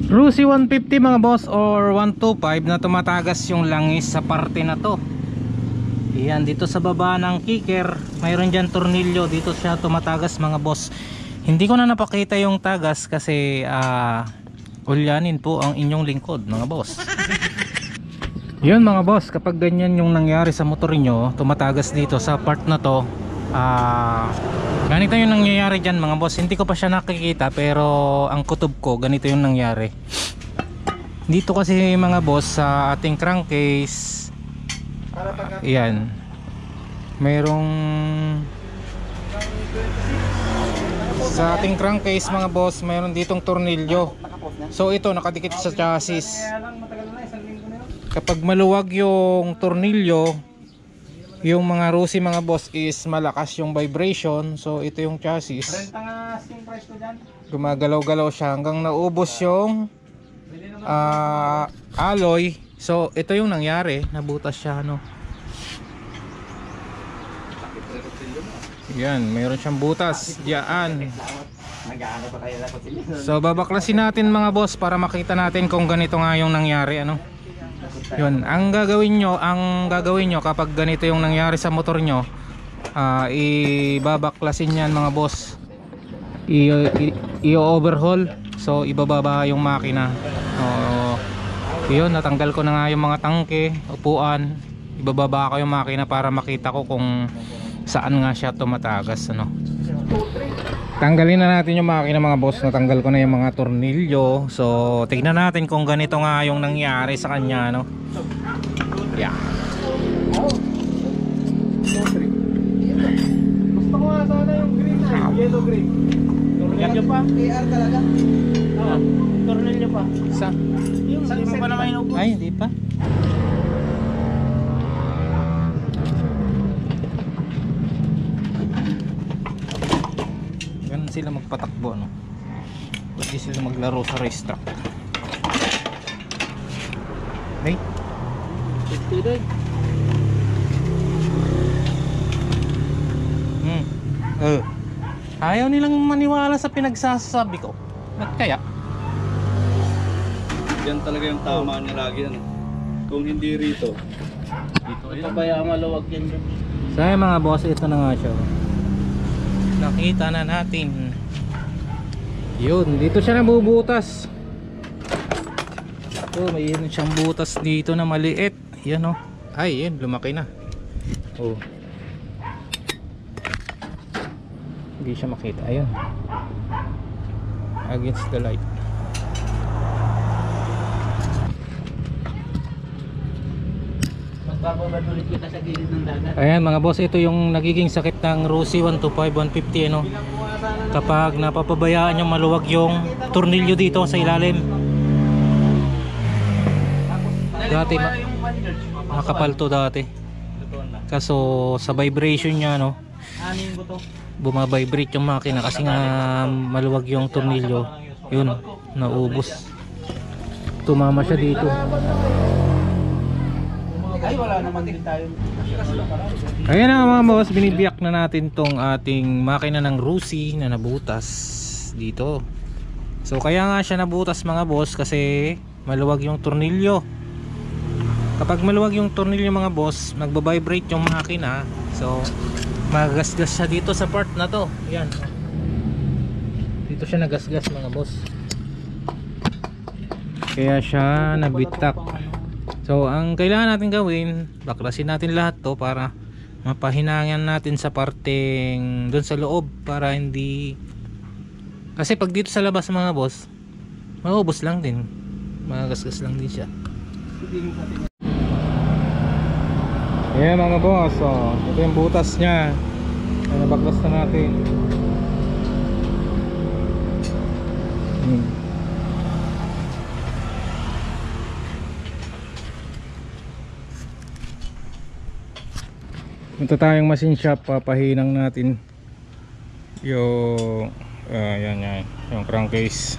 Rusi 150 mga boss or 125 na tumatagas yung langis sa parte na to. Yan, dito sa baba ng kicker mayroon dyan tornilyo, dito siya tumatagas mga boss. Hindi ko na napakita yung tagas kasi ulyanin po ang inyong lingkod mga boss. Yun mga boss, kapag ganyan yung nangyari sa motor nyo, tumatagas dito sa part na to, ganito yung nangyayari dyan mga boss. Hindi ko pa siya nakikita pero ang kutob ko ganito yung nangyari dito kasi mga boss. Sa ating crankcase, yan, mayroong sa ating crankcase mga boss, mayroon ditong tornilyo. So ito nakadikit sa chassis. Kapag maluwag yung tornilyo, yung mga Rusi mga boss is malakas yung vibration. So ito yung chassis, gumagalaw-galaw siya hanggang naubos yung alloy. So ito yung nangyari, nabutas siya no. Yan, mayroon siyang butas diyan. So babaklasin natin mga boss para makita natin kung ganito nga yung nangyari ano. Yun, ang gagawin nyo kapag ganito yung nangyari sa motor nyo, ibabaklasin yan mga boss, i-overhaul. So ibababa yung makina. Yun, natanggal ko na nga yung mga tangke, upuan, ibababa ko yung makina para makita ko kung saan nga siya tumatagas ano. Tanggalin na natin yung makina mga boss. Natanggal ko na yung mga tornilyo. So tignan natin kung ganito nga yung nangyari sa kanya no. Yeah. Gusto ko nga sana yung green na yellow green. Tornilyo pa? AR talaga? Oo, tornilyo pa. Isa? Yung hindi mo pa naman inubos. Ay hindi pa. Sila magpatakbo no, pwede sila maglaro sa racetrack. Hey, ayaw nilang maniwala sa pinagsasabi ko. Ba't kaya? Yan talaga yung tama niya lagi ano. Kung hindi rito, dito yan. Kaya maluwag yan. So mga boss, ito na nga siya. Nakita na natin. Yun, dito siya nabubutas. Oh, may yun siyang butas dito na maliit. Yan oh. Ay, yun, lumaki na. Oh. Hindi siya makita. Ayun. Against the light. Magpapabatulit kita sa gilid ng dagat. Ayan mga boss, ito yung nagiging sakit ng Rusi 125, 150 ano. Kapag napapabayaan yung maluwag yung tornilyo dito sa ilalim. Dati nakapal to dati. Kaso sa vibration niya no, bumabibrate yung makina kasi nga maluwag yung tornilyo. Yun, naubos. Tumama siya dito. Ay, wala naman din tayo. Ayan na mga boss, binibiyak na natin tong ating makina ng Rusi na nabutas dito. So kaya nga siya nabutas mga boss kasi maluwag yung tornilyo. Kapag maluwag yung tornilyo mga boss, magbabibrate yung makina. So magasgas siya dito sa part na to. Yan, dito siya nagasgas mga boss, kaya siya nabitak. So ang kailangan natin gawin, baklasin natin lahat to para mapahinangan natin sa parteng doon sa loob, para hindi, kasi pag dito sa labas mga boss, maubos lang din, magasgas lang din siya. Ayan mga boss, oh, ito yung butas nya. Nabaklas na natin. Punta tayong machine shop, papahinang natin yung yan, yung crankcase.